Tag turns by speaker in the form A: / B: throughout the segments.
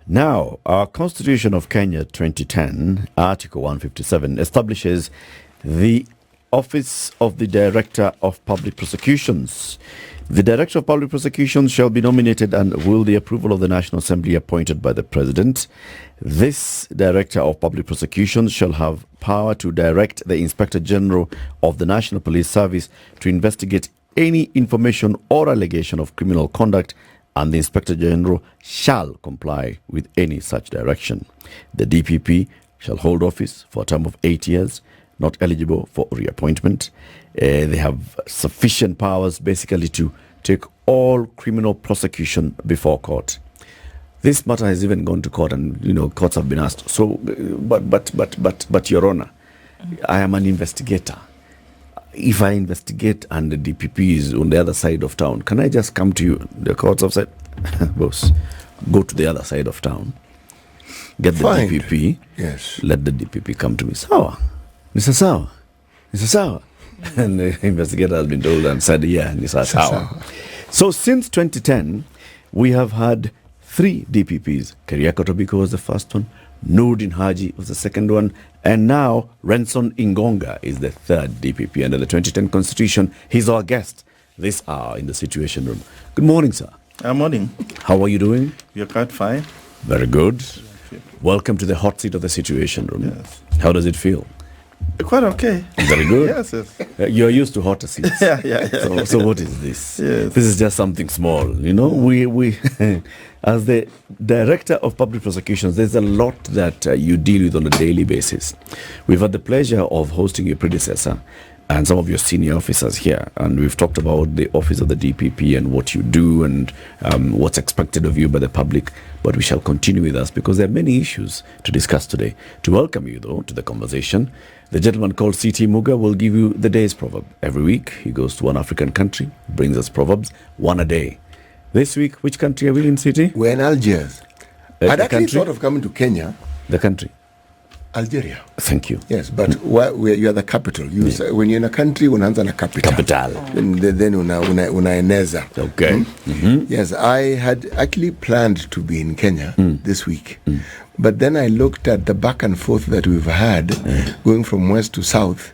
A: Now, our Constitution of Kenya 2010, Article 157, establishes the Office of the Director of Public Prosecutions. The Director of Public Prosecutions shall be nominated and will the approval of the National Assembly appointed by the President. This Director of Public Prosecutions shall have power to direct the Inspector General of the National Police Service to investigate any information or allegation of criminal conduct, and the Inspector General shall comply with any such direction. The DPP shall hold office for a term of 8 years, not eligible for reappointment. They have sufficient powers basically to take all criminal prosecution before court. This matter has even gone to court, and courts have been asked. So, but Your Honor, I am an investigator. If I investigate and the DPP is on the other side of town, can I just come to you? The courts have said, boss, go to the other side of town, get the DPP,
B: yes.
A: Let the DPP come to me. Sawa, Mr. Sawa, Mr. Sawa. And the investigator has been told and said, yeah, Mr. Sawa. So since 2010, we have had 3 DPPs. Keriako Tobiko was the first one, Nurdin Haji was the second one, and now Renson Ingonga is the 3rd DPP under the 2010 Constitution. He's our guest this hour in the Situation Room. Good morning, sir.
C: Morning.
A: How are you doing?
C: You're quite fine.
A: Very good. Welcome to the hot seat of the Situation Room.
C: Yes.
A: How does it feel?
C: Quite okay.
A: Very good.
C: Yes.
A: You're used to hotter seats.
C: Yeah.
A: So what is this?
C: Yes.
A: This is just something small. We as the Director of Public Prosecutions, there's a lot that you deal with on a daily basis. We've had the pleasure of hosting your predecessor and some of your senior officers here, and we've talked about the office of the DPP and what you do and what's expected of you by the public. But we shall continue with us because there are many issues to discuss today. To welcome you, though, to the conversation, the gentleman called CT Muga will give you the day's proverb. Every week, he goes to one African country, brings us proverbs, one a day. This week, which country are we in, CT?
B: We're in Algiers. I'd actually
A: country?
B: thought of coming to Kenya.
A: The country.
B: Algeria.
A: Thank you.
B: Yes, but you are the capital. Say, when you're in a country, unaanza na capital. Then unaeneza.
A: Okay.
B: Mm-hmm. Yes, I had actually planned to be in Kenya this week. But then I looked at the back and forth that we've had going from west to south.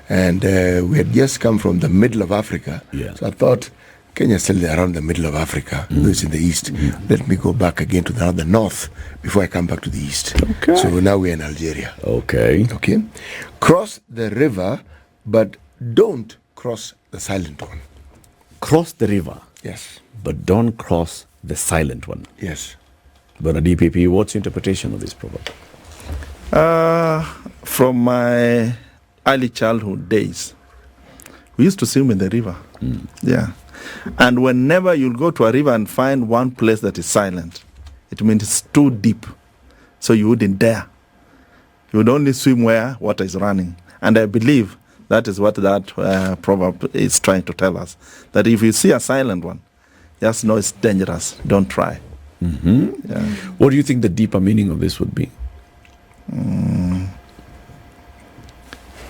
B: And we had just come from the middle of Africa.
A: Yeah.
B: So I thought, Kenya is still around the middle of Africa. It's in the east. Let me go back again to the north before I come back to the east.
A: Okay.
B: So now we're in Algeria.
A: Okay.
B: Cross the river, but don't cross the silent one.
A: Cross the river.
B: Yes.
A: But don't cross the silent one.
B: Yes.
A: But a DPP, what's your interpretation of this proverb?
C: From my early childhood days, we used to swim in the river. Yeah. And whenever you'll go to a river and find one place that is silent, it means it's too deep. So you wouldn't dare. You would only swim where water is running. And I believe that is what that proverb is trying to tell us. That if you see a silent one, just know it's dangerous. Don't try. Yeah.
A: What do you think the deeper meaning of this would be?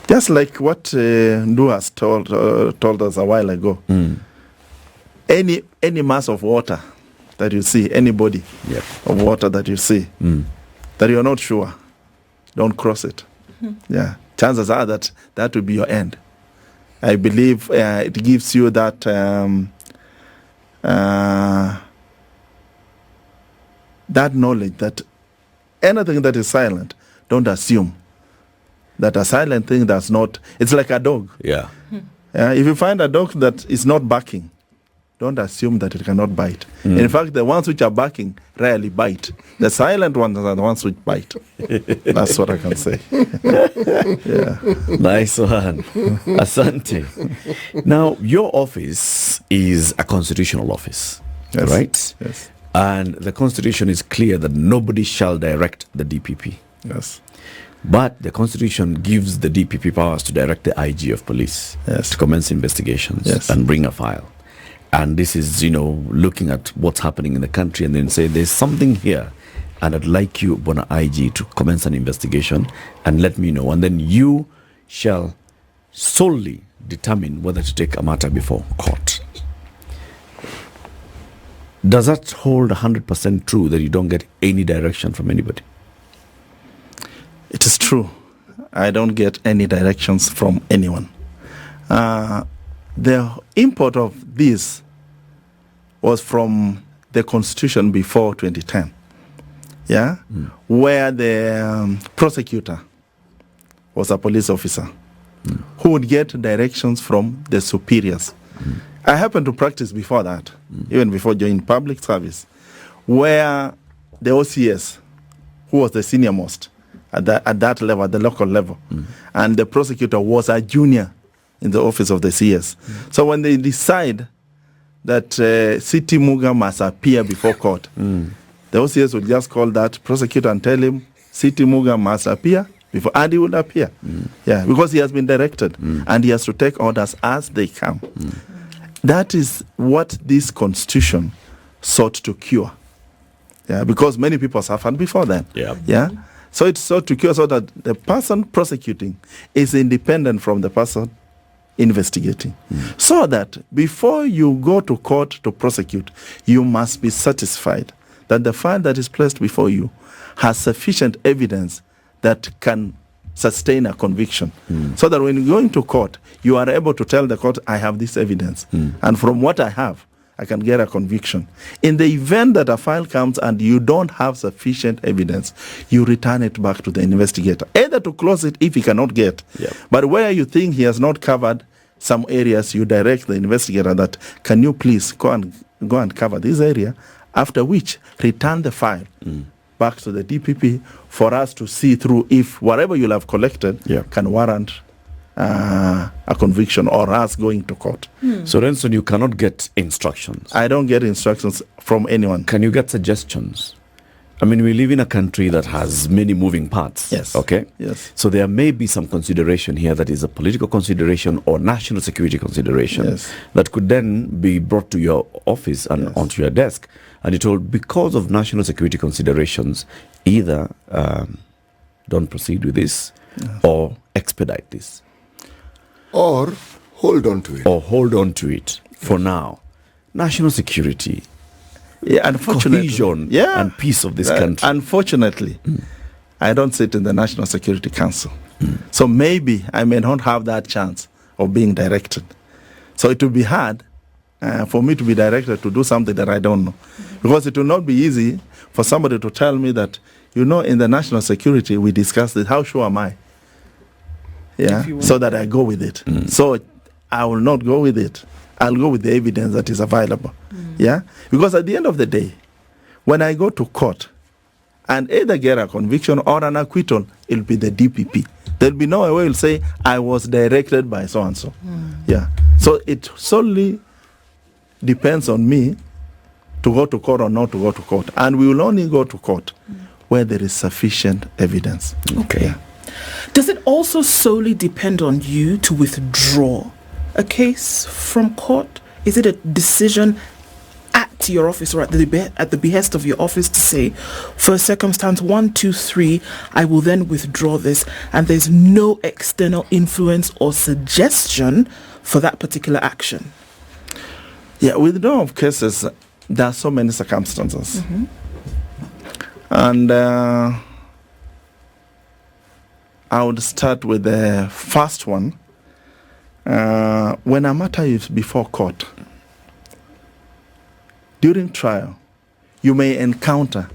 C: Just like what Ndu has told us a while ago. Any mass of water that you see, any body of water that you see, that you're not sure, don't cross it. Yeah, chances are that will be your end. I believe it gives you that that knowledge that anything that is silent, don't assume that a silent thing does not. It's like a dog.
A: Yeah.
C: If you find a dog that is not barking, don't assume that it cannot bite. In fact, the ones which are barking rarely bite. The silent ones are the ones which bite. That's what I can say. Yeah.
A: Nice one. Asante. Now, your office is a constitutional office, right?
C: Yes.
A: And the Constitution is clear that nobody shall direct the DPP.
C: Yes.
A: But the Constitution gives the DPP powers to direct the IG of police to commence investigations and bring a file. And this is, looking at what's happening in the country and then say, there's something here, and I'd like you, Bona IG, to commence an investigation and let me know. And then you shall solely determine whether to take a matter before court. Does that hold 100% true that you don't get any direction from anybody?
C: It is true. I don't get any directions from anyone. The import of this was from the Constitution before 2010, where the prosecutor was a police officer who would get directions from the superiors. I happened to practice before that, even before joining public service, where the OCS, who was the senior most at that level, at the local level, and the prosecutor was a junior in the office of the CS. So when they decide that City Muga must appear before court, the OCS would just call that prosecutor and tell him City Muga must appear before, and he would appear. Because he has been directed, and he has to take orders as they come. That is what this constitution sought to cure. Because many people suffered before then. So it sought to cure so that the person prosecuting is independent from the person investigating. So that before you go to court to prosecute, you must be satisfied that the file that is placed before you has sufficient evidence that can sustain a conviction. So that when you go into court, you are able to tell the court, I have this evidence. And from what I have, I can get a conviction. In the event that a file comes and you don't have sufficient evidence, you return it back to the investigator, either to close it if he cannot get. But where you think he has not covered some areas, you direct the investigator that, can you please go and cover this area, after which return the file back to the DPP for us to see through if whatever you'll have collected can warrant a conviction or us going to court.
A: So Renson, you cannot get instructions.
C: I don't get instructions from anyone.
A: Can you get suggestions? I mean, we live in a country that has many moving parts.
C: Yes.
A: Okay?
C: Yes.
A: So there may be some consideration here that is a political consideration or national security consideration that could then be brought to your office and onto your desk. And you're told, because of national security considerations, either don't proceed with this or expedite this.
B: Or hold on to it.
A: Or hold on to it for now. National security,
C: unfortunately,
A: cohesion and peace of this country.
C: Unfortunately, I don't sit in the National Security Council. So maybe I may not have that chance of being directed. So it will be hard for me to be directed to do something that I don't know. Because it will not be easy for somebody to tell me that, in the national security, we discussed it. How sure am I? So that I go with it. So I will not go with it. I'll go with the evidence that is available. Because at the end of the day, when I go to court and either get a conviction or an acquittal, it'll be the DPP. There'll be no way you'll say, I was directed by so-and-so. So it solely depends on me to go to court or not to go to court. And we will only go to court where there is sufficient evidence.
D: Okay. Does it also solely depend on you to withdraw a case from court? Is it a decision at your office or at the behest of your office to say, for circumstance 1, 2, 3, I will then withdraw this, and there's no external influence or suggestion for that particular action?
C: Withdrawal of cases, there are so many circumstances. And I would start with the first one. When a matter is before court, during trial, you may encounter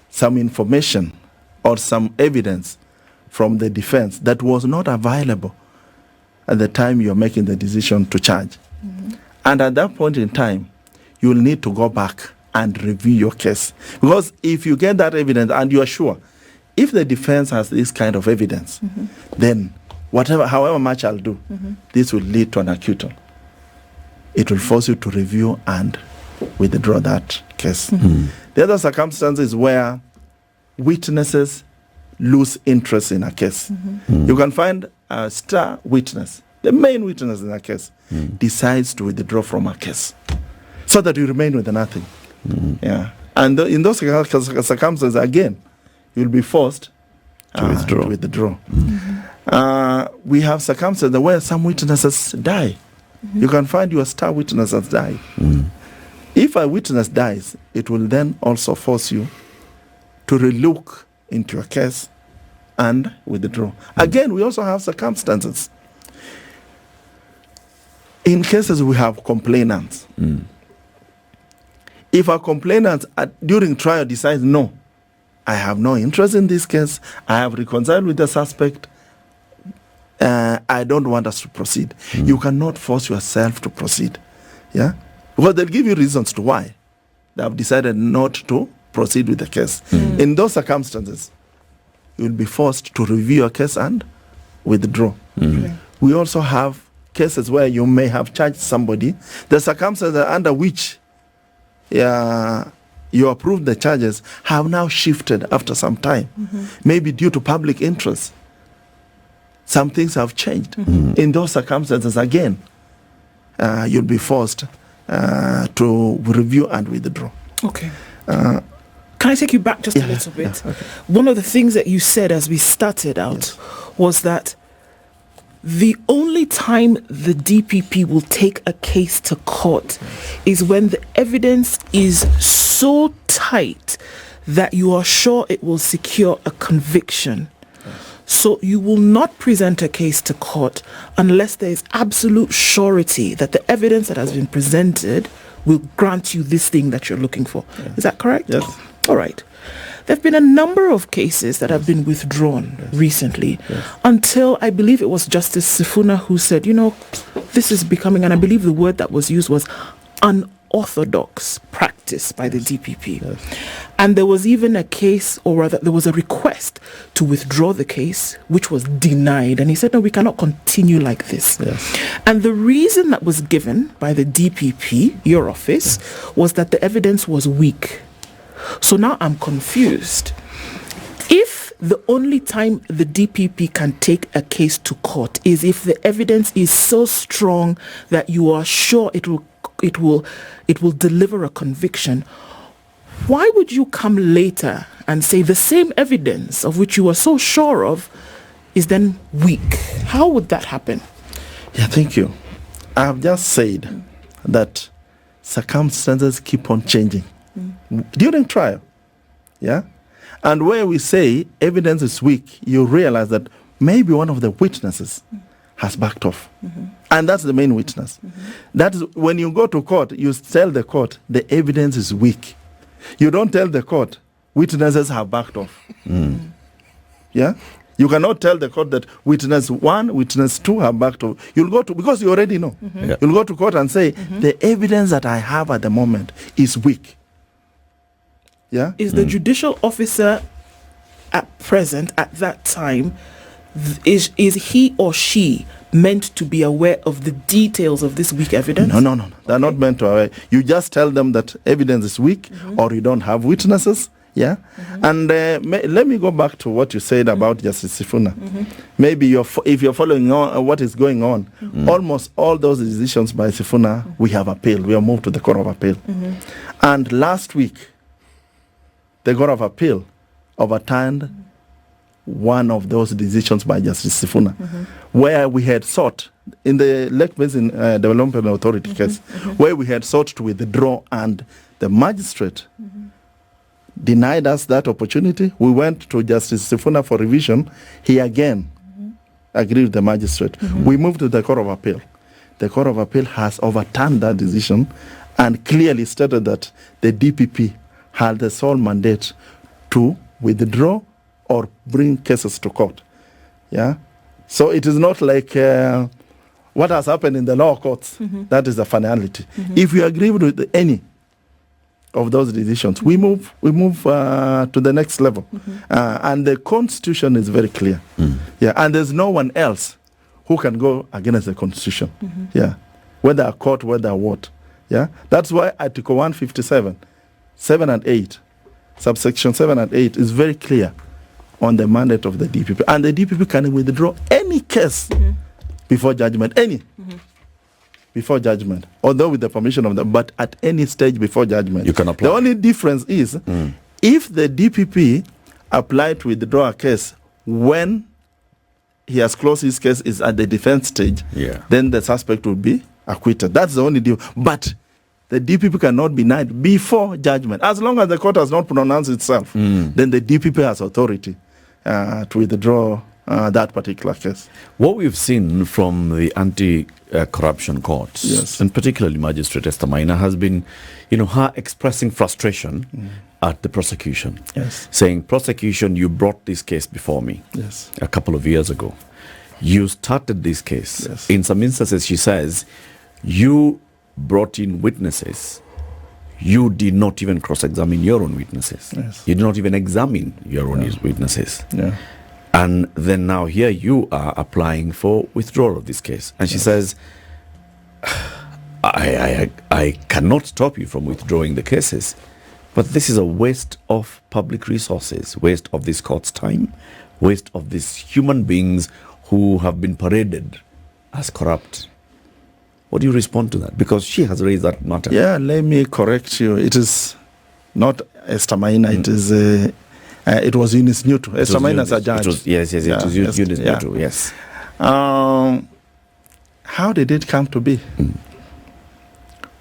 C: some information or some evidence from the defense that was not available at the time you're making the decision to charge. And at that point in time, you'll need to go back and review your case. Because if you get that evidence and you are sure, if the defense has this kind of evidence, then however much I'll do, this will lead to an acquittal. It will force you to review and withdraw that case. The other circumstance is where witnesses lose interest in a case. You can find a star witness, the main witness in a case, decides to withdraw from a case so that you remain with nothing. And in those circumstances, again, you'll be forced to withdraw. We have circumstances where some witnesses die. You can find your star witness has died. If a witness dies, it will then also force you to relook into your case and withdraw. Again, we also have circumstances. In cases we have complainants. If a complainant during trial decides, no, I have no interest in this case, I have reconciled with the suspect, I don't want us to proceed. You cannot force yourself to proceed. Yeah? Because they'll give you reasons to why they have decided not to proceed with the case. In those circumstances, you will be forced to review your case and withdraw. We also have cases where you may have charged somebody. The circumstances under which you approved the charges have now shifted after some time, maybe due to public interest. Some things have changed. In those circumstances, again, you'll be forced to review and withdraw.
D: Okay. Can I take you back just a little bit?
C: Okay.
D: One of the things that you said as we started out was that the only time the DPP will take a case to court is when the evidence is so tight that you are sure it will secure a conviction. So you will not present a case to court unless there is absolute surety that the evidence that has been presented will grant you this thing that you're looking for. Is that correct?
C: Yes.
D: All right. There have been a number of cases that have been withdrawn recently until I believe it was Justice Sifuna who said, this is becoming, and I believe the word that was used was unorthodox practice by the DPP. And there was even a case, or rather there was a request to withdraw the case, which was denied. And he said, no, we cannot continue like this. And the reason that was given by the DPP, your office, was that the evidence was weak. So now I'm confused. If the only time the DPP can take a case to court is if the evidence is so strong that you are sure it will deliver a conviction, why would you come later and say the same evidence of which you are so sure of is then weak? How would that happen?
C: Yeah, thank you. I have just said that circumstances keep on changing during trial. Yeah? And where we say evidence is weak, you realize that maybe one of the witnesses has backed off. And that's the main witness. That is, when you go to court, you tell the court the evidence is weak. You don't tell the court witnesses have backed off. Yeah? You cannot tell the court that witness 1, witness 2 have backed off. You'll go to, because you already know. You'll go to court and say, the evidence that I have at the moment is weak. Yeah?
D: Is the judicial officer at present, at that time, is he or she meant to be aware of the details of this weak evidence?
C: No. They're not meant to aware. You just tell them that evidence is weak or you don't have witnesses. Yeah? And let me go back to what you said about Justice Sifuna. Maybe if you're following on what is going on, almost all those decisions by Sifuna, we have appealed. We have moved to the Court of Appeal. And last week, the Court of Appeal overturned one of those decisions by Justice Sifuna, where we had sought, in the Lake Basin Development Authority case, where we had sought to withdraw, and the magistrate denied us that opportunity. We went to Justice Sifuna for revision. He again agreed with the magistrate. We moved to the Court of Appeal. The Court of Appeal has overturned that decision and clearly stated that the DPP had the sole mandate to withdraw or bring cases to court. Yeah? So it is not like what has happened in the law courts. That is a finality. If you agree with any of those decisions, we move to the next level. And the Constitution is very clear. Yeah, and there's no one else who can go against the Constitution. Yeah, whether a court, whether what. Yeah, that's why Article 157, 7 and 8, subsection 7 and 8 is very clear on the mandate of the DPP. And the DPP can withdraw any case before judgment, before judgment, although with the permission of them, but at any stage before judgment.
A: You can apply.
C: The only difference is if the DPP applied to withdraw a case when he has closed his case is at the defense stage, then the suspect will be acquitted. That's the only deal. But the DPP cannot be denied before judgment. As long as the court has not pronounced itself, then the DPP has authority to withdraw that particular case.
A: What we've seen from the anti-corruption courts,
C: Yes.
A: and particularly Magistrate Esther Maina, has been, her expressing frustration at the prosecution,
C: Yes.
A: saying, prosecution, you brought this case before me
C: Yes.
A: a couple of years ago. You started this case.
C: Yes.
A: In some instances, she says, you brought in witnesses. You did not even cross-examine your own witnesses.
C: Yes.
A: You did not even examine your own witnesses.
C: Yeah.
A: And then now here you are applying for withdrawal of this case. And she says, I cannot stop you from withdrawing the cases, but this is a waste of public resources, waste of this court's time, waste of these human beings who have been paraded as corrupt. What do you respond to that? Because she has raised that matter.
C: Yeah, let me correct you. It is not Esther Maina. It is it was Eunice Newton. Esther Maina is a judge.
A: Yes, it was Eunice Newton, yes.
C: How did it come to be?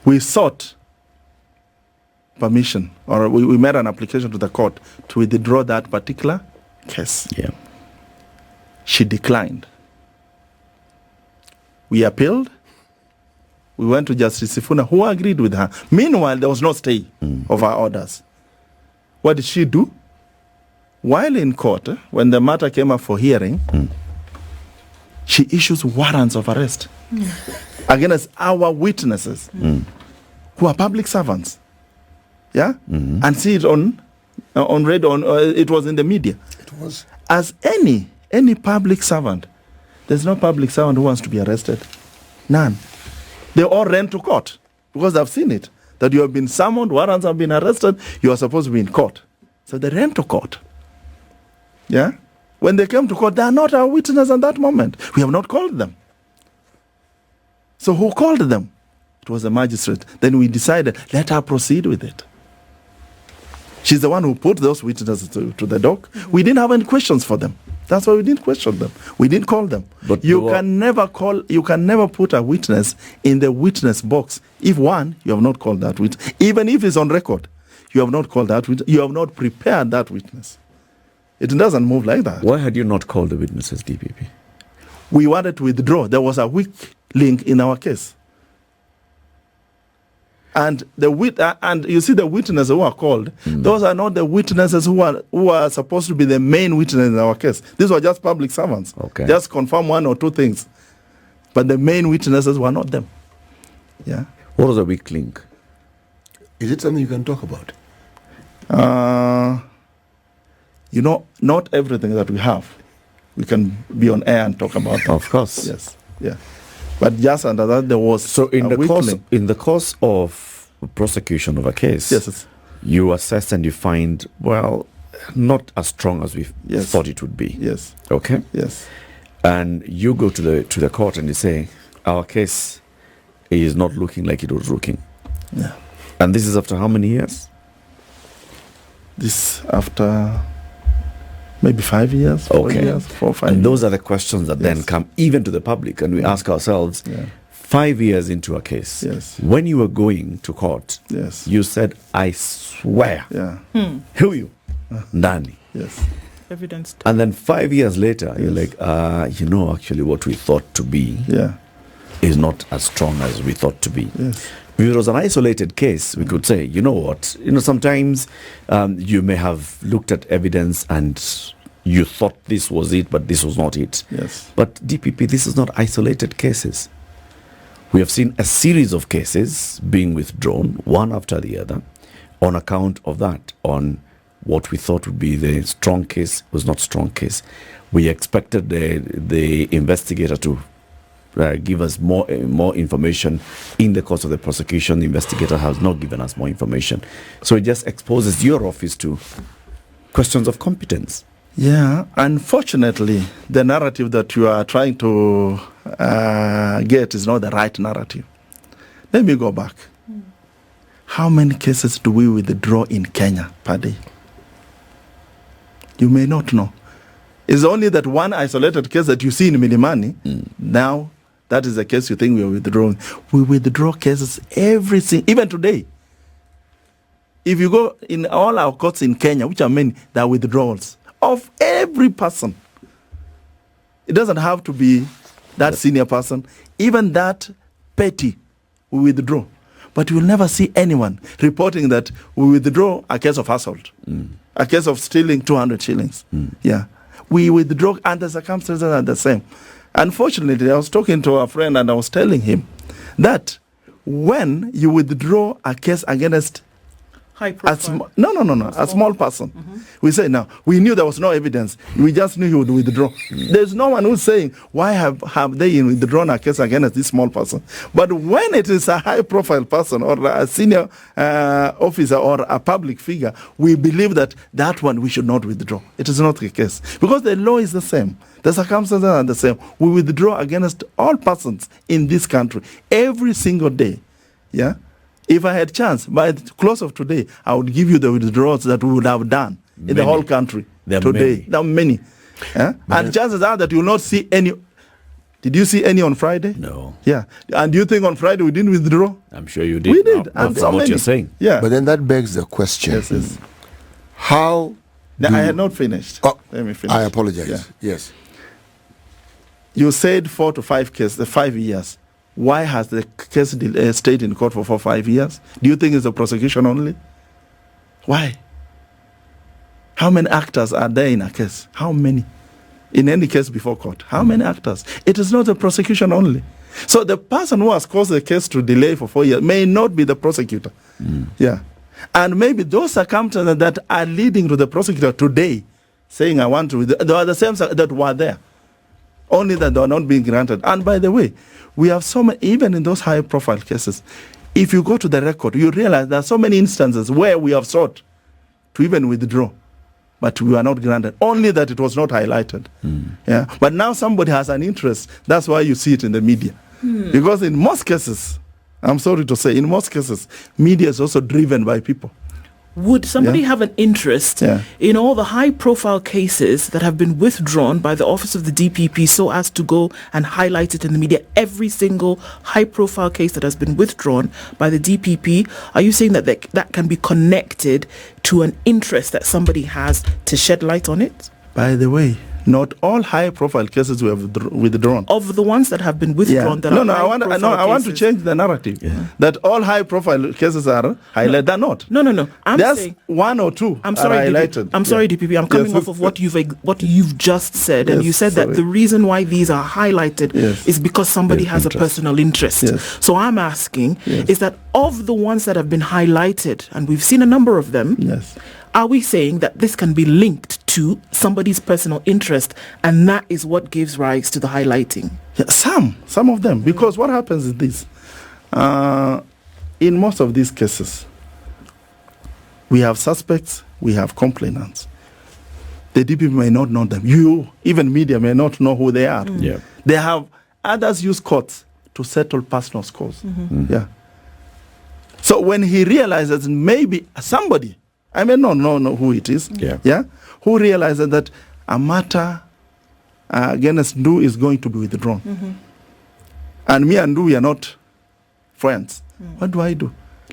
C: We sought permission, or we made an application to the court to withdraw that particular case.
A: Yeah.
C: She declined. We appealed. We went to Justice Sifuna, who agreed with her. Meanwhile, there was no stay of her orders. What did she do? While in court, when the matter came up for hearing, she issues warrants of arrest against our witnesses, who are public servants. Yeah? And see it on radio, it was in the media.
B: It was.
C: As any public servant, there's no public servant who wants to be arrested. None. They all ran to court because I've seen it. That you have been summoned, warrants have been arrested, you are supposed to be in court. So they ran to court. Yeah? When they came to court, they are not our witnesses at that moment. We have not called them. So who called them? It was the magistrate. Then we decided, let her proceed with it. She's the one who put those witnesses to the dock. We didn't have any questions for them. That's why we didn't question them. We didn't call them. But you can never put a witness in the witness box if one, you have not called that witness. Even if it's on record, you have not called that witness. You have not prepared that witness. It doesn't move like that.
A: Why had you not called the witnesses, DPP?
C: We wanted to withdraw. There was a weak link in our case. And and you see the witnesses who are called, those are not the witnesses who are supposed to be the main witnesses in our case. These were just public servants.
A: Okay.
C: Just confirm one or two things. But the main witnesses were not them. Yeah.
A: What was a weak link?
B: Is it something you can talk about?
C: Not everything that we have, we can be on air and talk about.
A: Of course.
C: Yes. Yeah. But just under that, there was
A: in the course of prosecution of a case,
C: yes,
A: you assess and you find, well, not as strong as we thought it would be.
C: Yes.
A: Okay.
C: Yes.
A: And you go to the court and you say, our case is not looking like it was looking.
C: Yeah.
A: And this is after how many years?
C: This after maybe 5 years, 4 years, 4 or 5
A: and
C: years.
A: those are the questions that then come even to the public, and we ask ourselves, 5 years into a case, when you were going to court, you said, I swear, who you? Nani.
C: Yes.
D: Evidence.
A: And then 5 years later, you're like, actually what we thought to be is not as strong as we thought to be.
C: Yes.
A: If it was an isolated case, we could say, you know what, sometimes you may have looked at evidence and you thought this was it, but this was not it.
C: Yes.
A: But DPP, this is not isolated cases. We have seen a series of cases being withdrawn, one after the other, on account of that, on what we thought would be the strong case was not strong case. We expected the investigator to give us more information. In the course of the prosecution, the investigator has not given us more information. So it just exposes your office to questions of competence.
C: Yeah, unfortunately, the narrative that you are trying to get is not the right narrative. Let me go back. How many cases do we withdraw in Kenya per day? You may not know. It's only that one isolated case that you see in Milimani. Now, that is the case you think we are withdrawing. We withdraw cases even today. If you go in all our courts in Kenya, which are many, there are withdrawals of every person. It doesn't have to be that senior person. Even that petty, we withdraw. But you will never see anyone reporting that we withdraw a case of assault, a case of stealing 200 shillings. Yeah. We withdraw and the circumstances are the same. Unfortunately, I was talking to a friend and I was telling him that when you withdraw a case against
D: High profile.
C: a small person, we say, now, we knew there was no evidence. We just knew he would withdraw. There's no one who's saying, why have they withdrawn a case against this small person? But when it is a high-profile person or a senior officer or a public figure, we believe that one we should not withdraw. It is not the case. Because the law is the same. The circumstances are the same. We withdraw against all persons in this country every single day. Yeah? If I had chance, by the close of today, I would give you the withdrawals that we would have done in the whole country today. There are many. And chances are that you will not see any. Did you see any on Friday?
A: No.
C: Yeah. And do you think on Friday we didn't withdraw?
A: I'm sure you did.
C: We did.
A: And from what you're saying.
C: Yeah.
B: But then that begs the question.
C: Yes.
B: How
C: I had not finished.
B: Oh,
C: Let me finish.
B: I apologize.
C: Yeah.
B: Yes.
C: You said 4 to 5 cases, the 5 years. Why has the case stayed in court for 4 or 5 years? Do you think it's a prosecution only? Why? How many actors are there in a case? How many? In any case before court? How many actors? It is not a prosecution only. So the person who has caused the case to delay for 4 years may not be the prosecutor. Yeah. And maybe those circumstances that are leading to the prosecutor today saying, I want to, they are the same that were there. Only that they are not being granted. And by the way, we have so many, even in those high-profile cases, if you go to the record, you realize there are so many instances where we have sought to even withdraw, but we were not granted. Only that it was not highlighted. Yeah. But now somebody has an interest. That's why you see it in the media. Because in most cases, I'm sorry to say, in most cases, media is also driven by people.
D: Would somebody have an interest in all the high-profile cases that have been withdrawn by the office of the DPP so as to go and highlight it in the media? Every single high-profile case that has been withdrawn by the DPP, are you saying that that can be connected to an interest that somebody has to shed light on it?
C: By the way, not all high-profile cases were withdrawn.
D: Of the ones that have been withdrawn,
C: I want to change the narrative. That all high-profile cases are highlighted. They're not.
D: No.
C: There's
D: saying
C: 1 or 2
D: I'm sorry,
C: are highlighted.
D: DPP. I'm sorry, DPP. I'm coming off of what you've just said, and you said that the reason why these are highlighted is because somebody has a personal interest. So I'm asking, is that of the ones that have been highlighted, and we've seen a number of them, are we saying that this can be linked to somebody's personal interest, and that is what gives rise to the highlighting?
C: Yeah, some of them, because what happens is this: in most of these cases, we have suspects, we have complainants. The DPP may not know them. You, even media, may not know who they are. They have others use courts to settle personal scores. Yeah. So when he realizes maybe somebody, I may not know who it is, who realizes that a matter against Ndu is going to be withdrawn. And me and Ndu, we are not friends. What do?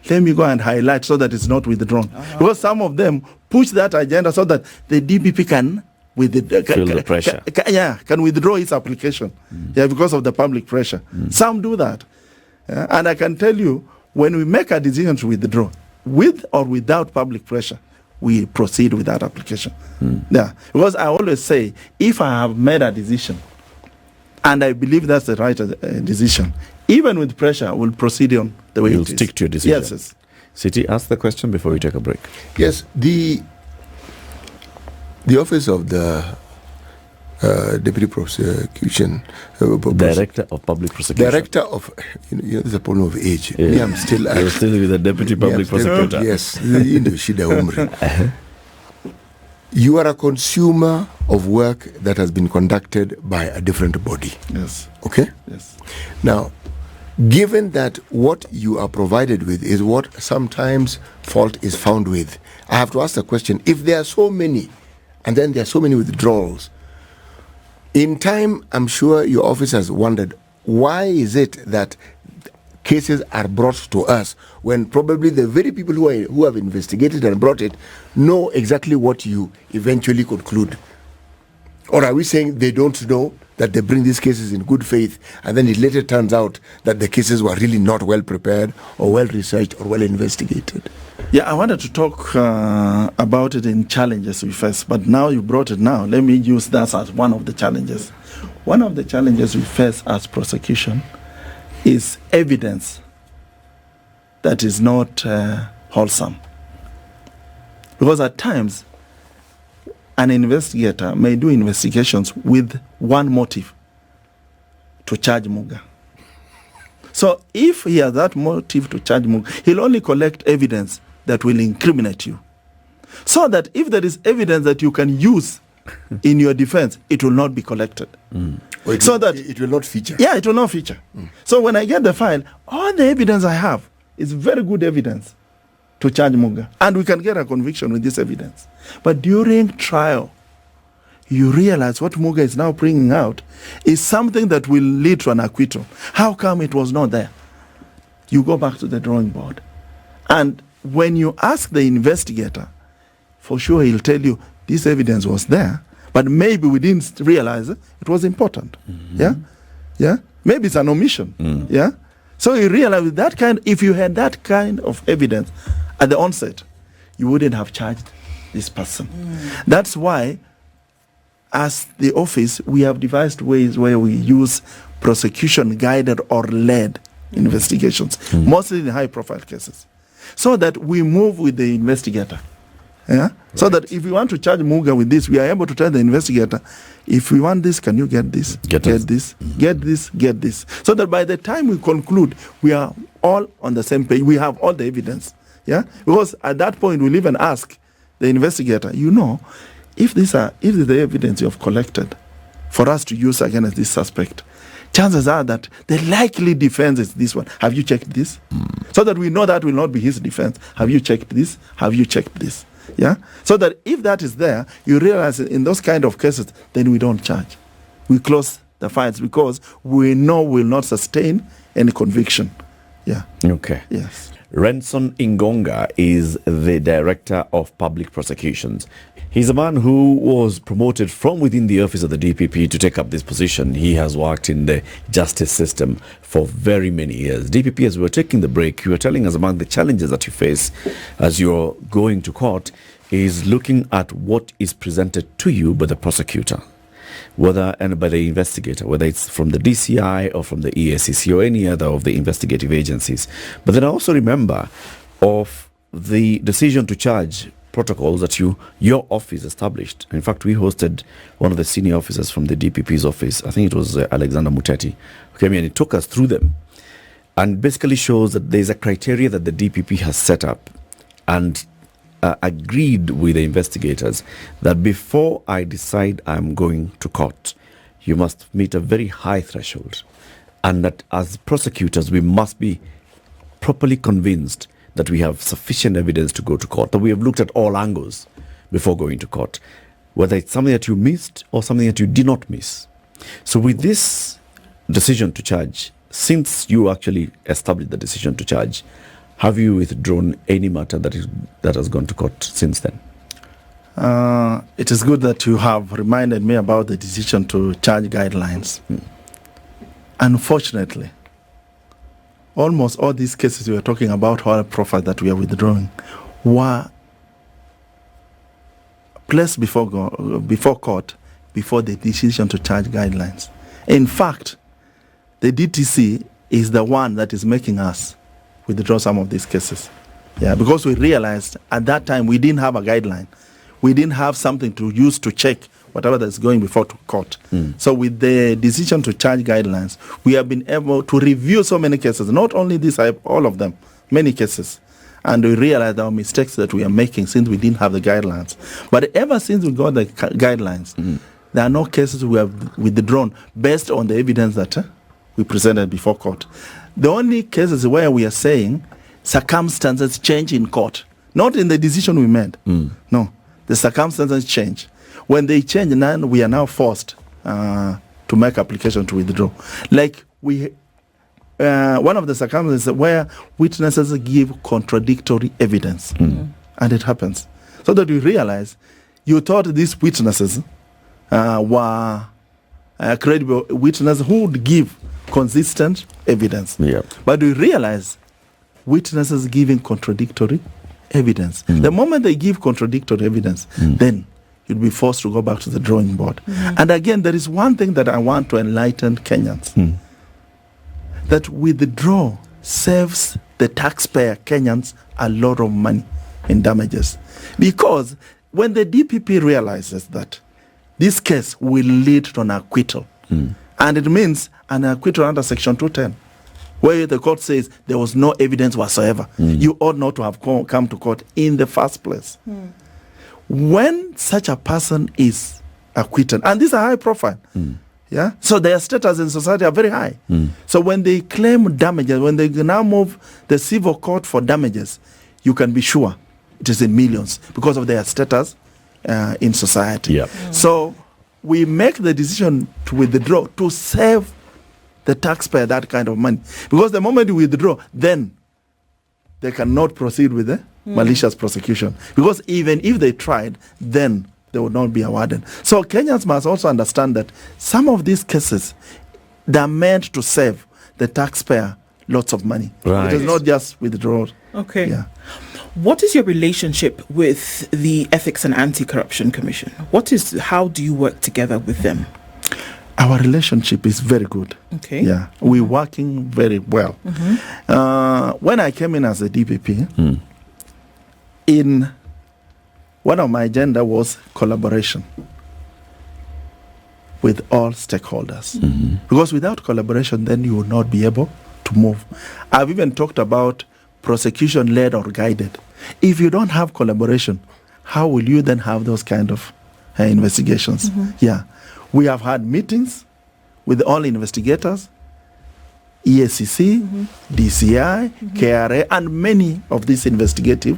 C: Let me go and highlight so that it's not withdrawn. Because some of them push that agenda so that the DPP can
A: feel the pressure.
C: Can withdraw its application. Because of the public pressure. Some do that. And I can tell you, when we make a decision to withdraw, with or without public pressure, we proceed with that application. Because I always say, if I have made a decision and I believe that's the right decision, even with pressure, we'll proceed on the way
A: You'll
C: it is.
A: stick to your decision.
C: Yes.
A: City, ask the question before we take a break.
B: Yes, the office of the Deputy Prosecution
A: Director of Public Prosecution.
B: Director of, there's a problem of age. Me, I'm still
A: You're still with the Deputy Public Prosecutor.
B: Yes, shida. You are a consumer of work that has been conducted by a different body.
C: Yes.
B: Okay?
C: Yes.
B: Now, given that what you are provided with is what sometimes fault is found with, I have to ask the question, if there are so many, and then there are so many withdrawals, in time, I'm sure your office has wondered, why is it that cases are brought to us when probably the very people who have investigated and brought it know exactly what you eventually conclude? Or are we saying they don't know that they bring these cases in good faith, and then it later turns out that the cases were really not well prepared or well researched or well investigated?
C: Yeah, I wanted to talk about it in challenges we face, but now you brought it now. Let me use that as one of the challenges. One of the challenges we face as prosecution is evidence that is not wholesome. Because at times, an investigator may do investigations with one motive, to charge Muga. So if he has that motive to charge Muga, he'll only collect evidence that will incriminate you. So that if there is evidence that you can use in your defense, it will not be collected.
B: It will not feature.
C: Yeah, it will not feature. So when I get the file, all the evidence I have is very good evidence to charge Muga. And we can get a conviction with this evidence. But during trial, you realize what Muga is now bringing out is something that will lead to an acquittal. How come it was not there? You go back to the drawing board. And when you ask the investigator, for sure he'll tell you this evidence was there, but maybe we didn't realize it was important. Yeah? Maybe it's an omission. Yeah? So you realize if you had that kind of evidence at the onset, you wouldn't have charged this person. That's why, as the office, we have devised ways where we use prosecution-guided or led investigations, mostly in high-profile cases, so that we move with the investigator. Yeah? Right. So that if we want to charge Muga with this, we are able to tell the investigator, if we want this, can you get this? Get this, get this. So that by the time we conclude, we are all on the same page. We have all the evidence. Yeah? Because at that point, we'll even ask the investigator, if the evidence you have collected for us to use against this suspect, chances are that the likely defense is this one. Have you checked this? So that we know that will not be his defense. Have you checked this? Have you checked this? Yeah? So that if that is there, you realize in those kind of cases, then we don't charge. We close the files because we know we'll not sustain any conviction. Yeah.
A: Okay.
C: Yes.
A: Renson Ingonga is the Director of Public Prosecutions. He's a man who was promoted from within the office of the DPP to take up this position. He has worked in the justice system for very many years. DPP, as we were taking the break, you were telling us among the challenges that you face as you're going to court is looking at what is presented to you by the prosecutor, and by the investigator, whether it's from the DCI or from the EACC or any other of the investigative agencies. But then I also remember of the decision to charge protocols that your office established. In fact, we hosted one of the senior officers from the DPP's office. I think it was Alexander Muteti, who came in and he took us through them and basically shows that there's a criteria that the DPP has set up and agreed with the investigators that before I decide I'm going to court, you must meet a very high threshold, and that as prosecutors we must be properly convinced that we have sufficient evidence to go to court, that we have looked at all angles before going to court, whether it's something that you missed or something that you did not miss. So with this decision to charge, since you actually established the decision to charge, have you withdrawn any matter that has gone to court since then?
C: It is good that you have reminded me about the decision to charge guidelines. Unfortunately, almost all these cases we are talking about, high profile that we are withdrawing, were placed before court before the decision to charge guidelines. In fact, the DTC is the one that is making us withdraw some of these cases. Yeah, because we realized at that time we didn't have a guideline. We didn't have something to use to check whatever that's going before to court. So with the decision to charge guidelines, we have been able to review so many cases, not only this, all of them, many cases. And we realized our mistakes that we are making since we didn't have the guidelines. But ever since we got the guidelines, there are no cases we have withdrawn based on the evidence that we presented before court. The only cases where we are saying circumstances change in court, not in the decision we made. No, the circumstances change. When they change, then we are now forced to make application to withdraw. Like one of the circumstances where witnesses give contradictory evidence, and it happens, so that you realize you thought these witnesses were credible witnesses who would give consistent evidence, but you realize witnesses giving contradictory evidence. The moment they give contradictory evidence, then you'll be forced to go back to the drawing board. And again, there is one thing that I want to enlighten Kenyans. That withdrawal saves the taxpayer Kenyans a lot of money in damages. Because when the DPP realizes that this case will lead to an acquittal, and it means an acquittal under Section 210, where the court says there was no evidence whatsoever, you ought not to have come to court in the first place. When such a person is acquitted, and these are high profile, so their status in society are very high. So when they claim damages, when they now move the civil court for damages, you can be sure it is in millions because of their status in society. So we make the decision to withdraw to save the taxpayer that kind of money. Because the moment you withdraw, then they cannot proceed with the malicious prosecution. Because even if they tried, then they would not be awarded. So Kenyans must also understand that some of these cases, they are meant to save the taxpayer lots of money. It is not just withdrawal.
D: Okay. What is your relationship with the Ethics and Anti-Corruption Commission? How do you work together with them?
C: Our relationship is very good. We're working very well. When I came in as a DPP, in one of my agenda was collaboration with all stakeholders. Because without collaboration, then you will not be able to move. I've even talked about prosecution led or guided. If you don't have collaboration, how will you then have those kind of investigations? We have had meetings with all investigators, EACC, DCI, KRA, and many of these investigative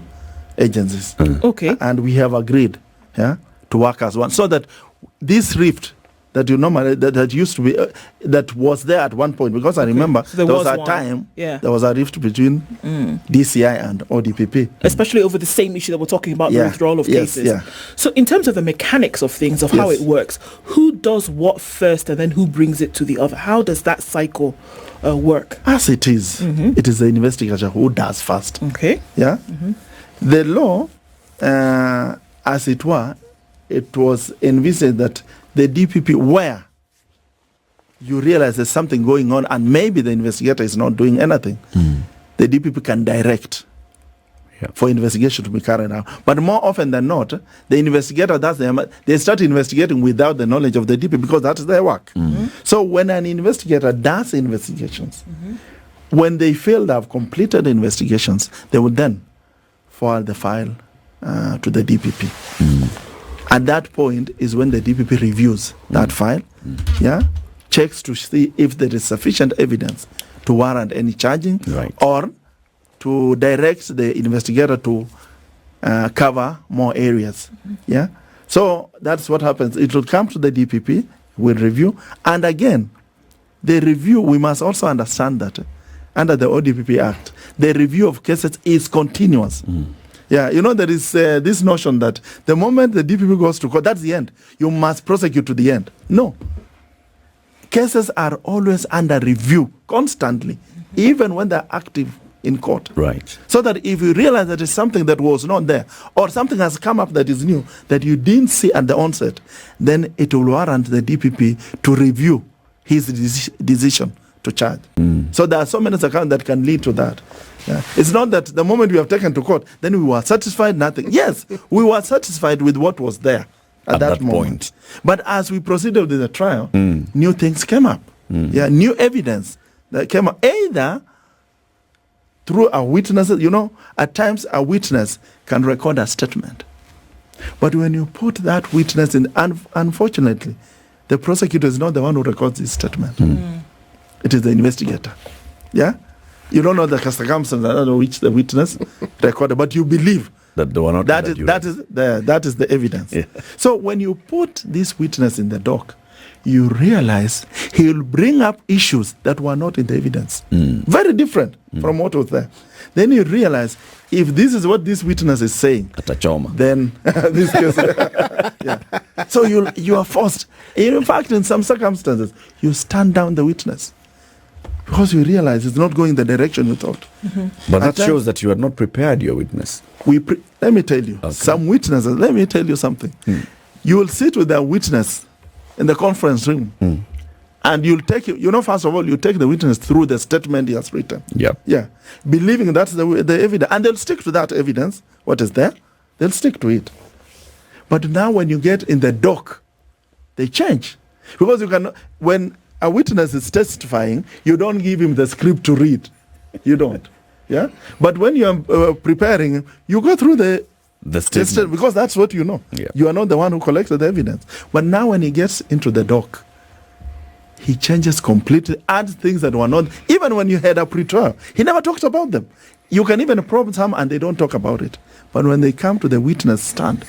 C: agencies. And we have agreed to work as one, so that this rift that that used to be that was there at one point, because I remember there was a time there was a rift between DCI and ODPP,
D: especially over the same issue that we're talking about, the withdrawal of cases. So in terms of the mechanics of things, of how it works, who does what first and then who brings it to the other? How does that cycle work?
C: As it is, it is the investigator who does first. The law, as it were, it was envisaged that the DPP, where you realize there's something going on and maybe the investigator is not doing anything, the DPP can direct for investigation to be carried out. But more often than not, the investigator they start investigating without the knowledge of the DPP, because that is their work. So when an investigator does investigations, when they feel they have completed investigations, they would then forward the file to the DPP. At that point is when the DPP reviews that file, checks to see if there is sufficient evidence to warrant any charging, or to direct the investigator to cover more areas. So that's what happens. It will come to the DPP, will review, and again, the review, we must also understand that under the ODPP Act, the review of cases is continuous. There is this notion that the moment the DPP goes to court, that's the end. You must prosecute to the end. No. Cases are always under review constantly, even when they're active in court. So that if you realize that it's something that was not there, or something has come up that is new, that you didn't see at the onset, then it will warrant the DPP to review his decision to charge. So there are so many accounts that can lead to that. It's not that the moment we have taken to court, then we were satisfied, nothing. Yes, we were satisfied with what was there at that moment. But as we proceeded with the trial, new things came up. New evidence that came up, either through a witness. At times a witness can record a statement. But when you put that witness in, unfortunately, the prosecutor is not the one who records his statement. It is the investigator. You don't know the circumstances under which the witness recorded, but you believe
A: that they were not
C: that is the evidence. So when you put this witness in the dock, you realize he will bring up issues that were not in the evidence. Very different from what was there. Then you realize, if this is what this witness is saying,
A: Atachoma.
C: then this case, yeah. So you are forced. In fact, in some circumstances, you stand down the witness because you realize it's not going the direction you thought.
A: But that
C: At
A: shows that you had not prepared your witness.
C: Let me tell you, some witnesses. Let me tell you something. You will sit with a witness in the conference room, and you'll take first of all, you take the witness through the statement he has written.
A: Yeah.
C: Believing that's the evidence, and they'll stick to that evidence. What is there, they'll stick to it. But now, when you get in the dock, they change, because you can. When a witness is testifying, you don't give him the script to read. You don't. Yeah. But when you are preparing, you go through the statement, because that's what you know.
A: Yeah.
C: You are not the one who collected the evidence. But now, when he gets into the dock, he changes completely, adds things that were not. Even when you had a pre-trial, he never talked about them. You can even probe some and they don't talk about it. But when they come to the witness stand,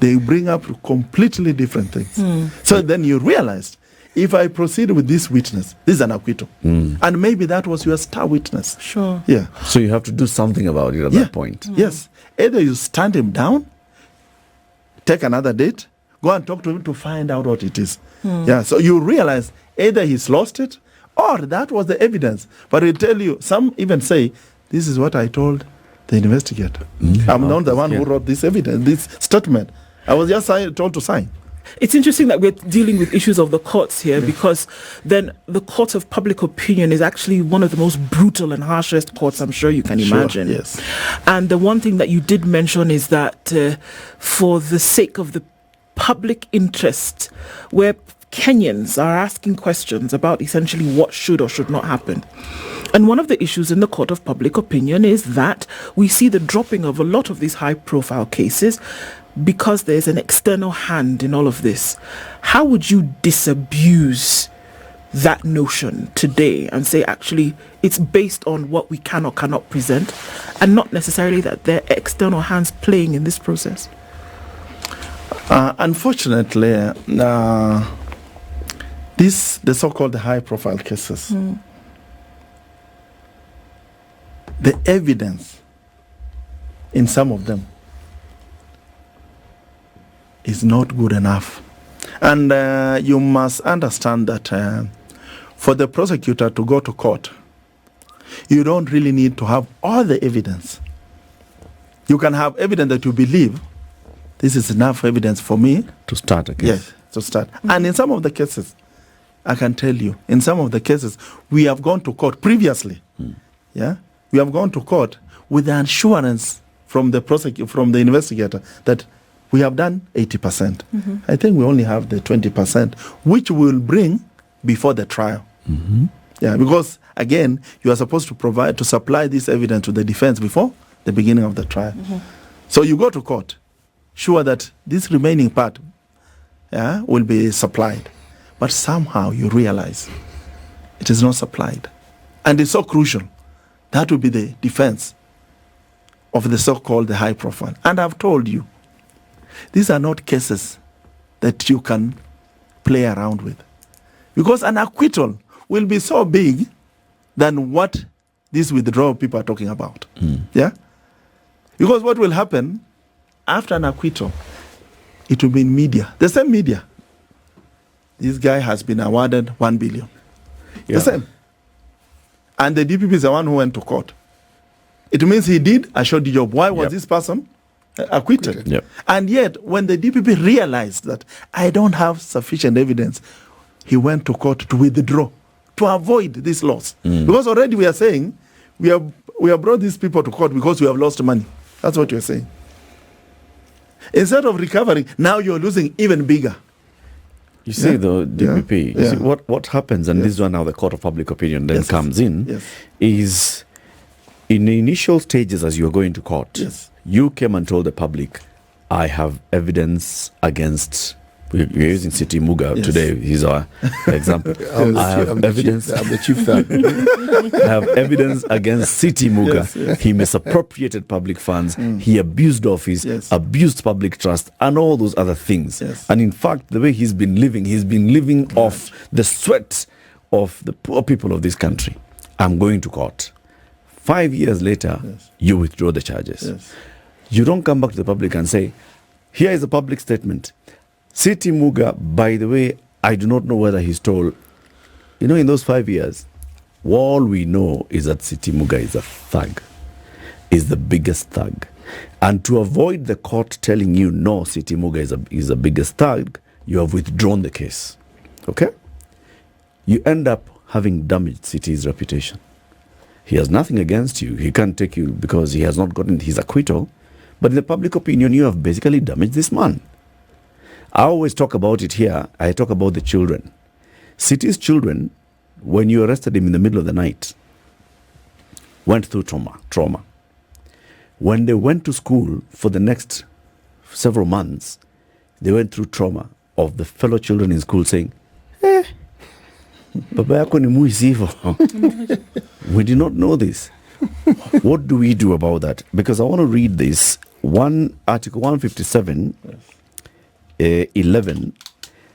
C: they bring up completely different things. So then you realize, if I proceed with this witness, this is an acquittal. And maybe that was your star witness.
D: Sure.
C: Yeah.
A: So you have to do something about it at that point.
C: Yes. Either you stand him down, take another date, go and talk to him to find out what it is. Yeah. So you realize either he's lost it or that was the evidence. But he'll tell you, some even say, this is what I told the investigator. I'm not the one who wrote this evidence, this statement. I was just told to sign.
D: It's interesting that we're dealing with issues of the courts here, because then the court of public opinion is actually one of the most brutal and harshest courts I'm sure you can imagine.
C: Yes.
D: And the one thing that you did mention is that for the sake of the public interest, where Kenyans are asking questions about essentially what should or should not happen. And one of the issues in the court of public opinion is that we see the dropping of a lot of these high-profile cases because there's an external hand in all of this. How would you disabuse that notion today and say, actually, it's based on what we can or cannot present, and not necessarily that there are external hands playing in this process?
C: Unfortunately, the so-called high-profile cases, the evidence in some of them is not good enough. And you must understand that for the prosecutor to go to court, you don't really need to have all the evidence. You can have evidence that you believe this is enough evidence for me
A: To start a case.
C: Yes, to start. And in some of the cases, I can tell you, in some of the cases, we have gone to court previously. Yeah, we have gone to court with the assurance from the from the investigator that we have done 80%. I think we only have the 20%, which we will bring before the trial. Yeah, because again, you are supposed to supply this evidence to the defense before the beginning of the trial. So you go to court, sure that this remaining part will be supplied. But somehow you realize it is not supplied. And it's so crucial. That will be the defense of the so-called the high profile. And I've told you, these are not cases that you can play around with. Because an acquittal will be so big than what these withdrawal people are talking about. Yeah? Because what will happen after an acquittal, it will be in media. The same media. This guy has been awarded 1 billion.
A: Yeah.
C: The same. And the DPP is the one who went to court. It means he did a shoddy job. Why was this person acquitted?
A: Yep.
C: And yet, when the DPP realized that I don't have sufficient evidence, he went to court to withdraw, to avoid this loss. Because already we are saying, we have brought these people to court because we have lost money. That's what you're saying. Instead of recovering, now you're losing even bigger.
A: You see, the DPP, you see, what happens, and this is when now the court of public opinion then comes in, is in the initial stages as you're going to court, you came and told the public, I have evidence against We're using City Muga
C: Yes.
A: today. He's our example. I have evidence.
B: I'm the chief thug.
A: I have evidence against City Muga.
C: Yes, yes.
A: He misappropriated public funds. He abused office,
C: Yes.
A: abused public trust, and all those other things.
C: Yes.
A: And in fact, the way he's been living off the sweat of the poor people of this country. I'm going to court. 5 years later,
C: Yes.
A: you withdraw the charges.
C: Yes.
A: You don't come back to the public and say, here is a public statement. City Muga, by the way, I do not know whether he stole. You know, in those 5 years, all we know is that City Muga is a thug, is the biggest thug. And to avoid the court telling you, no, City Muga is the biggest thug, you have withdrawn the case. Okay? You end up having damaged City's reputation. He has nothing against you. He can't take you because he has not gotten his acquittal. But in the public opinion, you have basically damaged this man. I always talk about it here. I talk about the children. City's children, when you arrested him in the middle of the night, went through trauma. When they went to school for the next several months, they went through trauma of the fellow children in school saying, Baba yako ni mwizi hivyo. We did not know this. What do we do about that? Because I want to read this. Article 157, 11,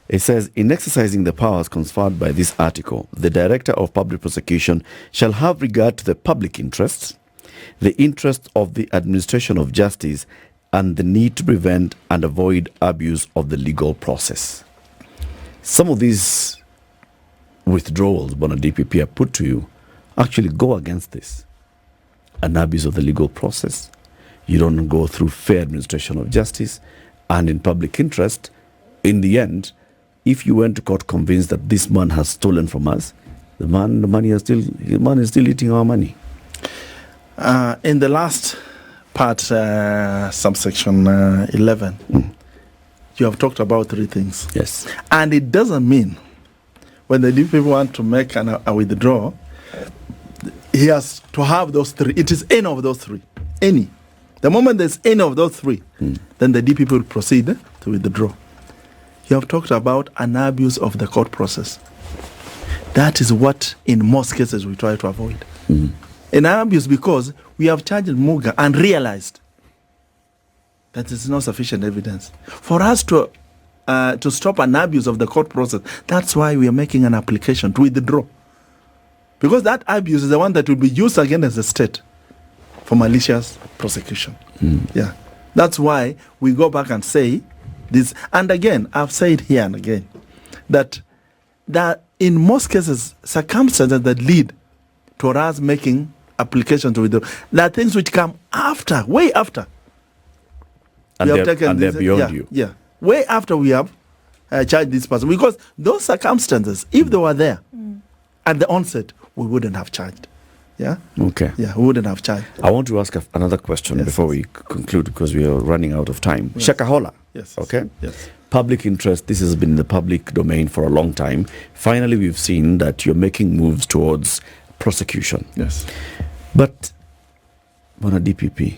A: it says, in exercising the powers conferred by this article, the Director of Public Prosecution shall have regard to the public interests, the interest of the administration of justice, and the need to prevent and avoid abuse of the legal process. Some of these withdrawals Bona DPP are put to you actually go against this. An abuse of the legal process. You don't go through fair administration of justice, and in public interest. In the end, if you went to court convinced that this man has stolen from us, the man is still eating our money.
C: In the last part, subsection 11, you have talked about three things.
A: Yes.
C: And it doesn't mean when the DPP want to make a withdrawal, he has to have those three. It is any of those three. Any. The moment there's any of those three, then the DPP will proceed to withdraw. You have talked about an abuse of the court process. That is what, in most cases, we try to avoid. An abuse because we have charged Muga and realized that there's no sufficient evidence. For us to stop an abuse of the court process, that's why we are making an application to withdraw. Because that abuse is the one that will be used against the state for malicious prosecution. Yeah. That's why we go back and say this. And again, I've said here and again that in most cases, circumstances that lead to us making application to withdraw, there are things which come after, way after.
A: And they're beyond you.
C: Yeah. Way after we have charged this person. Because those circumstances, if they were there at the onset, we wouldn't have charged. Yeah?
A: Okay.
C: Yeah, we wouldn't have charged.
A: I want to ask another question before we conclude because we are running out of time.
C: Yes.
A: Shakahola.
C: Yes.
A: Okay?
C: Yes.
A: Public interest, this has been in the public domain for a long time. Finally, we've seen that you're making moves towards prosecution.
C: Yes.
A: But, Bona DPP,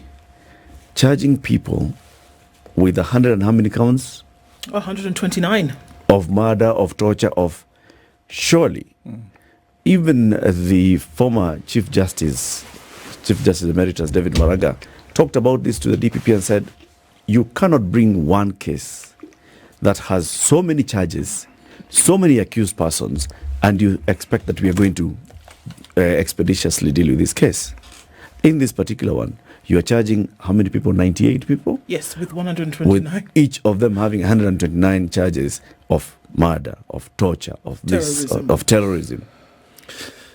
A: charging people with 100 and how many counts?
D: 129.
A: Of murder, of torture, of... Surely, even the former Chief Justice Emeritus David Maraga, talked about this to the DPP and said, you cannot bring one case that has so many charges, so many accused persons, and you expect that we are going to expeditiously deal with this case. In this particular one, you are charging how many people? 98 people?
D: Yes, with 129.
A: With each of them having 129 charges of murder, of torture, of this,
D: Terrorism.
A: of terrorism.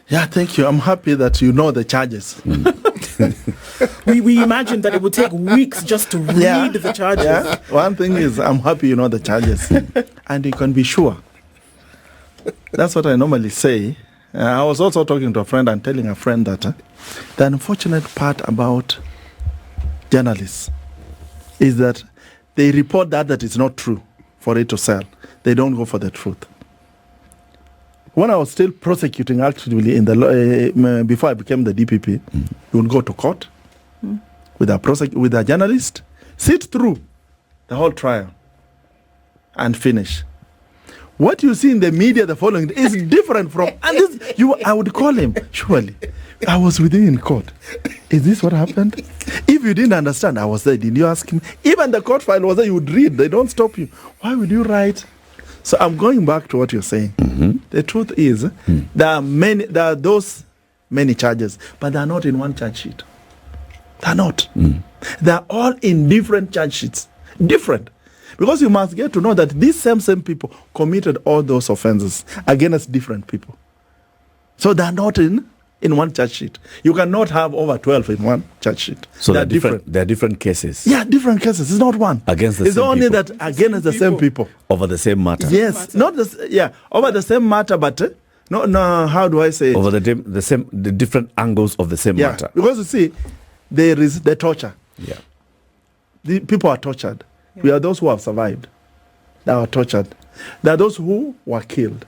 C: Yeah, thank you. I'm happy that you know the charges.
D: We imagined that it would take weeks just to read the charges.
C: Yeah. One thing is, I'm happy you know the charges. And you can be sure. That's what I normally say. I was also talking to a friend and telling a friend that the unfortunate part about journalists is that they report that is not true for it to sell. They don't go for the truth. When I was still prosecuting actually in the before I became the DPP, you would go to court with a journalist, sit through the whole trial, and finish. What you see in the media the following day is different from, and this, I would call him, surely, I was with you in court. Is this what happened? If you didn't understand, I was there. Did you ask me? Even the court file was there, you would read. They don't stop you. Why would you write? So I'm going back to what you're saying.
A: Mm-hmm.
C: The truth is, there are those many charges, but they're not in one charge sheet. They're not. They're all in different charge sheets. Different. Because you must get to know that these same people committed all those offenses against different people. So they're not in one charge sheet. You cannot have over 12 in one charge sheet.
A: So they're different. They're different cases.
C: Yeah, different cases. It's not one.
A: Against the
C: it's
A: same
C: only
A: people.
C: that against the same people.
A: Over the same matter.
C: Yes. Not the, yeah, over the same matter, but no, how do I say it?
A: Over the different angles of the same matter.
C: Because you see, there is the torture.
A: Yeah.
C: The people are tortured. Yeah. We are those who have survived. They are tortured. There are those who were killed.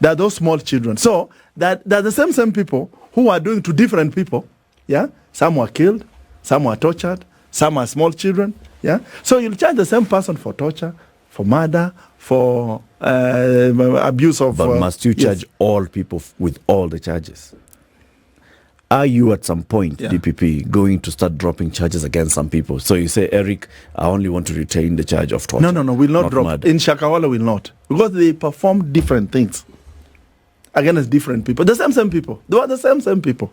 C: There are those small children. So that they're the same people who are doing to different people. Yeah. Some were killed. Some were tortured. Some are small children. Yeah. So you'll charge the same person for torture, for murder, for abuse of.
A: But must you charge all people with all the charges? Are you at some point, DPP, going to start dropping charges against some people? So you say, Eric, I only want to retain the charge of torture.
C: No, we'll not drop.
A: Murder.
C: In Shakahola, we'll not. Because they perform different things against different people. The same people. They are the same people.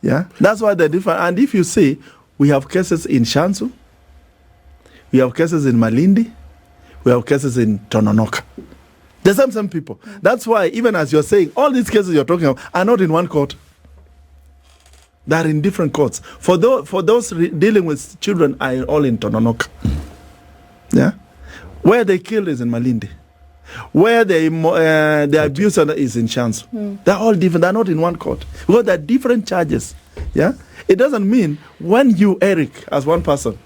C: Yeah? That's why they're different. And if you see, we have cases in Shansu, we have cases in Malindi, we have cases in Tononoka. The same people. That's why, even as you're saying, all these cases you're talking about are not in one court. They are in different courts. For those dealing with children are all in Tononoka. Yeah? Where they killed is in Malindi. Where the abuse is in Shansu. They're all different. They're not in one court. Because they're different charges. Yeah? It doesn't mean when you, Eric, as one person,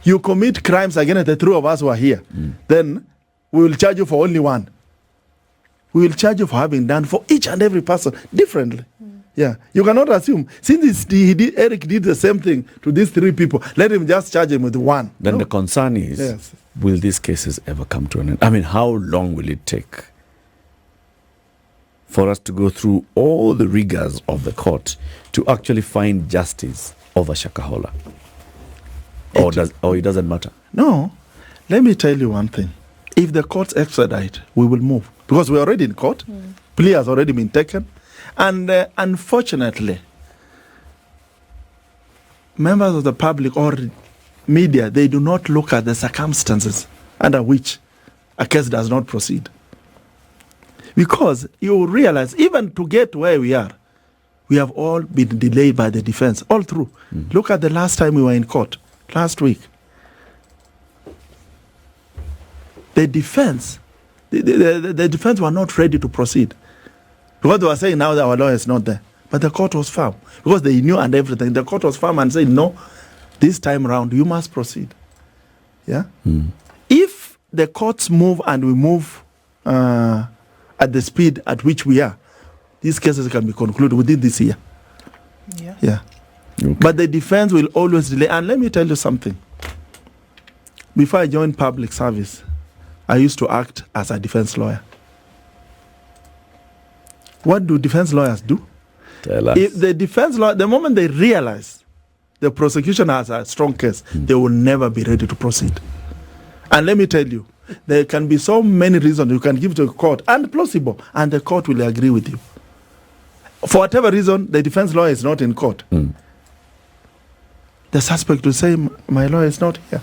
C: you commit crimes against the three of us who are here, then we will charge you for only one. We will charge you for having done for each and every person differently. Yeah, you cannot assume, since Eric did the same thing to these three people, let him just charge him with one.
A: Then the concern is, will these cases ever come to an end? I mean, how long will it take for us to go through all the rigors of the court to actually find justice over Shakahola? Or it doesn't matter?
C: No. Let me tell you one thing. If the courts extradite, we will move. Because we're already in court. Plea has already been taken. And unfortunately, members of the public or media, they do not look at the circumstances under which a case does not proceed. Because you realize, even to get where we are, we have all been delayed by the defense, all through. Look at the last time we were in court, last week. The defense, the defense were not ready to proceed. Because they were saying now that our lawyer is not there. But the court was firm. Because they knew and everything. The court was firm and said, no, this time around, you must proceed. Yeah? If the courts move and we move at the speed at which we are, these cases can be concluded within this year. Yeah. Okay. But the defense will always delay. And let me tell you something. Before I joined public service, I used to act as a defense lawyer. What do defense lawyers do?
A: Tell us.
C: If the defense lawyer, the moment they realize the prosecution has a strong case, they will never be ready to proceed. And let me tell you, there can be so many reasons you can give to a court, and plausible, and the court will agree with you. For whatever reason, the defense lawyer is not in court. The suspect will say, my lawyer is not here.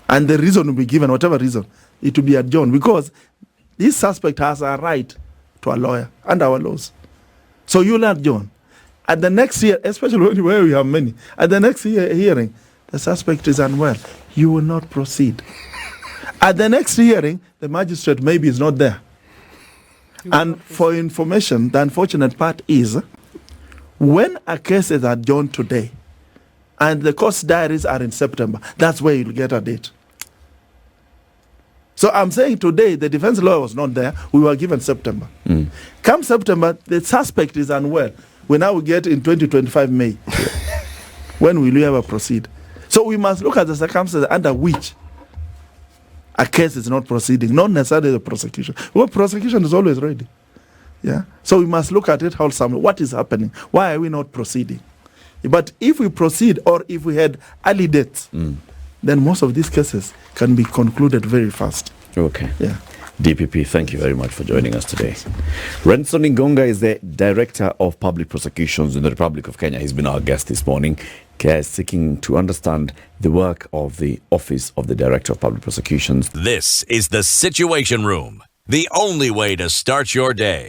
C: And the reason will be given, whatever reason, it will be adjourned, because this suspect has a right to a lawyer and our laws. So you'll adjourn. At the next year, especially where we have many, at the next hearing, the suspect is unwell. You will not proceed. At the next hearing, the magistrate maybe is not there. And for information, the unfortunate part is, when a case is adjourned today, and the court's diaries are in September, that's where you'll get a date. So I'm saying today, the defense lawyer was not there. We were given September. Come September, the suspect is unwell. We now get in 2025 May. When will we ever proceed? So we must look at the circumstances under which a case is not proceeding, not necessarily the prosecution. Well, prosecution is always ready. Yeah. So we must look at it wholesomely. What is happening? Why are we not proceeding? But if we proceed, or if we had early dates, then most of these cases can be concluded very fast.
A: Okay.
C: Yeah.
A: DPP, thank you very much for joining us today. Renson Ingonga is the Director of Public Prosecutions in the Republic of Kenya. He's been our guest this morning, seeking to understand the work of the Office of the Director of Public Prosecutions.
E: This is the Situation Room, the only way to start your day.